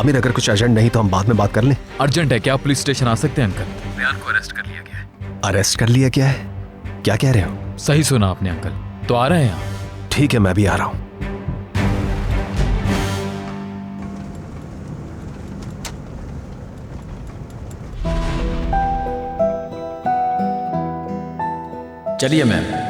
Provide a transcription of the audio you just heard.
आमिर, अगर कुछ अर्जेंट नहीं तो हम बाद में बात कर लें। अर्जेंट है क्या? पुलिस स्टेशन आ सकते हैं अंकल? रेहान को अरेस्ट कर लिया गया है। अरेस्ट कर लिया क्या है? क्या कह रहे हो? सही सुना आपने अंकल। तो आ रहे हैं यहाँ? ठीक है, मैं भी आ रहा हूं। चलिए मैम।